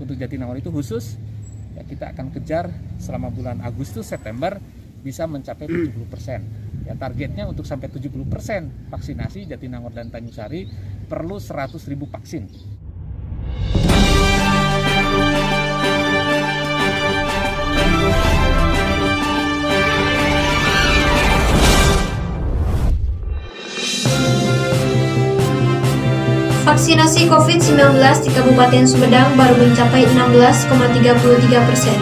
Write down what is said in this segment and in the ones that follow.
untuk Jatinangor itu khusus, ya kita akan kejar selama bulan Agustus September bisa mencapai 70%. Ya, targetnya untuk sampai 70% vaksinasi Jatinangor dan Tanjung Sari perlu 100.000 vaksin. Vaksinasi COVID-19 di Kabupaten Sumedang baru mencapai 16,33%.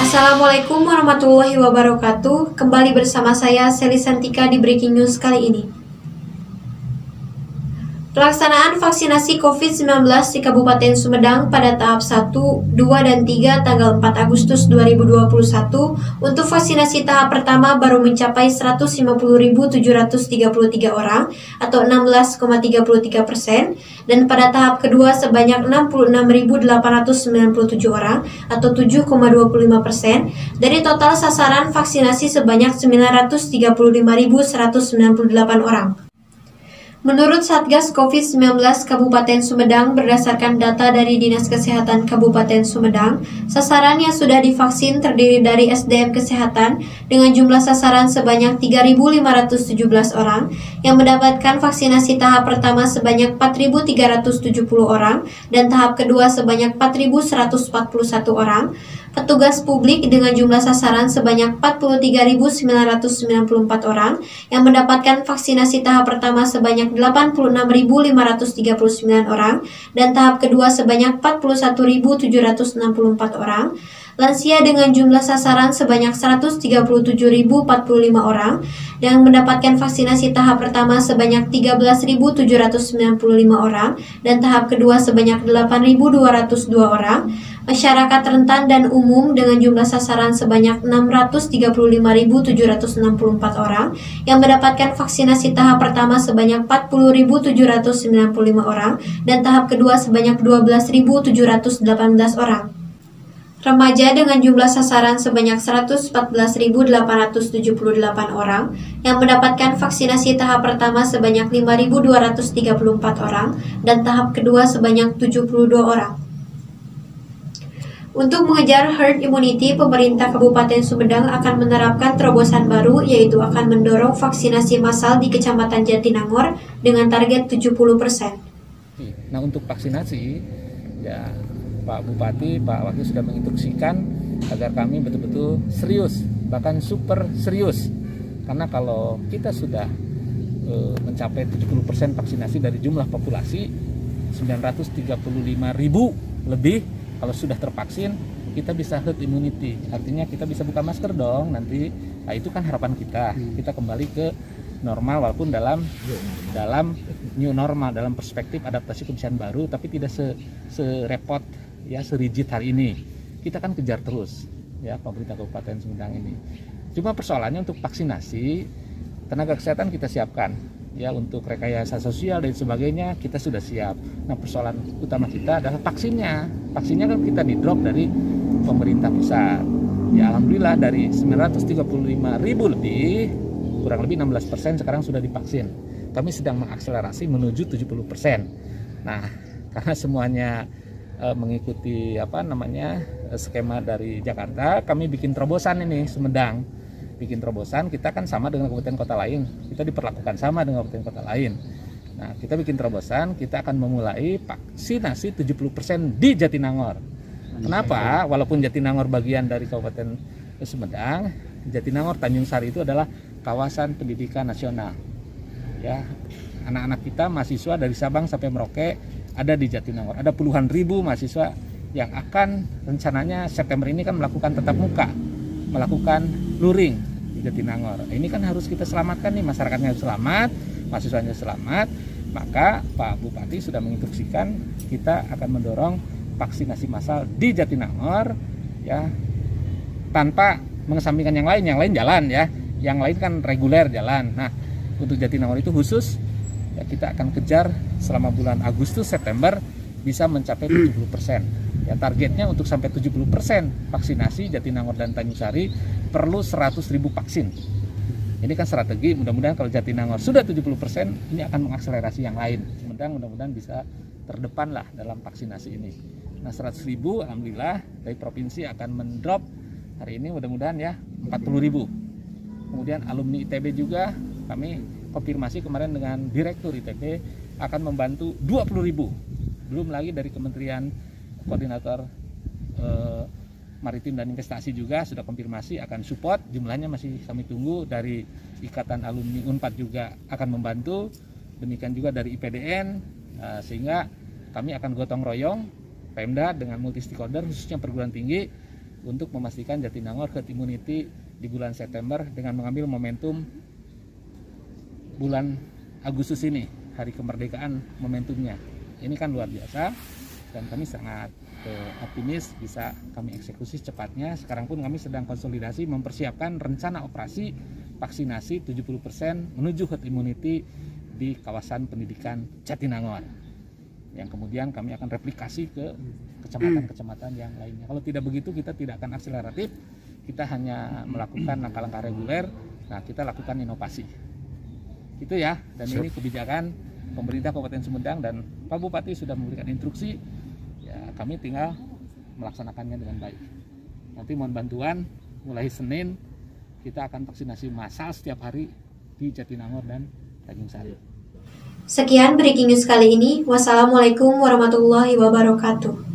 Assalamualaikum warahmatullahi wabarakatuh. Kembali bersama saya Seli Santika di Breaking News kali ini. Pelaksanaan vaksinasi COVID-19 di Kabupaten Sumedang pada tahap 1, 2, dan 3 tanggal 4 Agustus 2021 untuk vaksinasi tahap pertama baru mencapai 150.733 orang atau 16,33% dan pada tahap kedua sebanyak 66.897 orang atau 7,25% dari total sasaran vaksinasi sebanyak 935.198 orang. Menurut Satgas COVID-19 Kabupaten Sumedang berdasarkan data dari Dinas Kesehatan Kabupaten Sumedang, sasaran yang sudah divaksin terdiri dari SDM Kesehatan dengan jumlah sasaran sebanyak 3.517 orang yang mendapatkan vaksinasi tahap pertama sebanyak 4.370 orang dan tahap kedua sebanyak 4.141 orang, petugas publik dengan jumlah sasaran sebanyak 43.994 orang yang mendapatkan vaksinasi tahap pertama sebanyak 86.539 orang dan tahap kedua sebanyak 41.764 orang, lansia dengan jumlah sasaran sebanyak 137.045 orang yang mendapatkan vaksinasi tahap pertama sebanyak 13.795 orang dan tahap kedua sebanyak 8.202 orang, masyarakat rentan dan umum dengan jumlah sasaran sebanyak 635.764 orang yang mendapatkan vaksinasi tahap pertama sebanyak 40.795 orang dan tahap kedua sebanyak 12.718 orang. Remaja dengan jumlah sasaran sebanyak 114.878 orang yang mendapatkan vaksinasi tahap pertama sebanyak 5.234 orang dan tahap kedua sebanyak 72 orang. Untuk mengejar herd immunity, pemerintah Kabupaten Sumedang akan menerapkan terobosan baru, yaitu akan mendorong vaksinasi massal di Kecamatan Jatinangor dengan target 70%. Nah, untuk vaksinasi, ya Pak Bupati, Pak Wakil sudah menginstruksikan agar kami betul-betul serius, bahkan super serius. Karena kalau kita sudah mencapai 70% vaksinasi dari jumlah populasi, 935.000 lebih, kalau sudah tervaksin, kita bisa herd immunity. Artinya kita bisa buka masker dong nanti. Nah, itu kan harapan kita. Kita kembali ke normal walaupun dalam new normal, dalam perspektif adaptasi kebiasaan baru, tapi tidak serepot ya, serigid hari ini. Kita kan kejar terus ya pemerintah Kabupaten Sumedang ini. Cuma persoalannya untuk vaksinasi, tenaga kesehatan kita siapkan. Ya, untuk rekayasa sosial dan sebagainya kita sudah siap. Nah, persoalan utama kita adalah vaksinnya. Vaksinnya kan kita di drop dari pemerintah pusat. Ya, alhamdulillah dari 935.000 lebih, kurang lebih 16% sekarang sudah divaksin. Kami sedang mengakselerasi menuju 70%. Nah, karena semuanya mengikuti skema dari Jakarta, kami bikin terobosan ini Sumedang. Bikin terobosan, kita kan sama dengan kabupaten kota lain, kita diperlakukan sama dengan kabupaten kota lain. Nah, kita bikin terobosan, kita akan memulai vaksinasi 70% di Jatinangor. Kenapa? Walaupun Jatinangor bagian dari Kabupaten Sumedang, Jatinangor Tanjung Sari itu adalah kawasan pendidikan nasional. Ya, anak-anak kita mahasiswa dari Sabang sampai Merauke ada di Jatinangor. Ada puluhan ribu mahasiswa yang akan rencananya September ini kan melakukan tatap muka, melakukan luring di Jatinangor. Ini kan harus kita selamatkan nih, masyarakatnya harus selamat, mahasiswanya selamat. Maka Pak Bupati sudah menginstruksikan kita akan mendorong vaksinasi massal di Jatinangor ya, tanpa mengesampingkan yang lain jalan ya. Yang lain kan reguler jalan. Nah, untuk Jatinangor itu khusus ya, kita akan kejar selama bulan Agustus September bisa mencapai 70%. Ya, targetnya untuk sampai 70% vaksinasi Jatinangor dan Tanjung Sari perlu 100.000 vaksin. Ini kan strategi, mudah-mudahan kalau Jatinangor sudah 70%, ini akan mengakselerasi yang lain. Mudah-mudahan bisa terdepan lah dalam vaksinasi ini. Nah 100.000 alhamdulillah dari provinsi akan mendrop hari ini, mudah-mudahan ya 40.000. Kemudian alumni ITB juga kami konfirmasi kemarin dengan Direktur ITB akan membantu 20.000. Belum lagi dari Kementerian Koordinator Maritim dan Investasi juga sudah konfirmasi akan support, jumlahnya masih kami tunggu. Dari Ikatan Alumni Unpad juga akan membantu, demikian juga dari IPDN, sehingga kami akan gotong royong Pemda dengan multi stakeholder khususnya perguruan tinggi untuk memastikan Jatinangor herd immunity di bulan September dengan mengambil momentum bulan Agustus ini, hari kemerdekaan momentumnya. Ini kan luar biasa dan kami sangat optimis bisa kami eksekusi secepatnya. Sekarang pun kami sedang konsolidasi mempersiapkan rencana operasi vaksinasi 70% menuju herd immunity di kawasan pendidikan Jatinangor, yang kemudian kami akan replikasi ke kecamatan-kecamatan yang lainnya. Kalau tidak begitu kita tidak akan akseleratif, kita hanya melakukan langkah-langkah reguler. Nah kita lakukan inovasi itu ya, dan ini kebijakan pemerintah Kabupaten Sumedang dan Pak Bupati sudah memberikan instruksi ya, kami tinggal melaksanakannya dengan baik. Nanti mohon bantuan, mulai Senin kita akan vaksinasi massal setiap hari di Jatinangor dan Tanjung Sari. Sekian breaking news kali ini. Wassalamualaikum warahmatullahi wabarakatuh.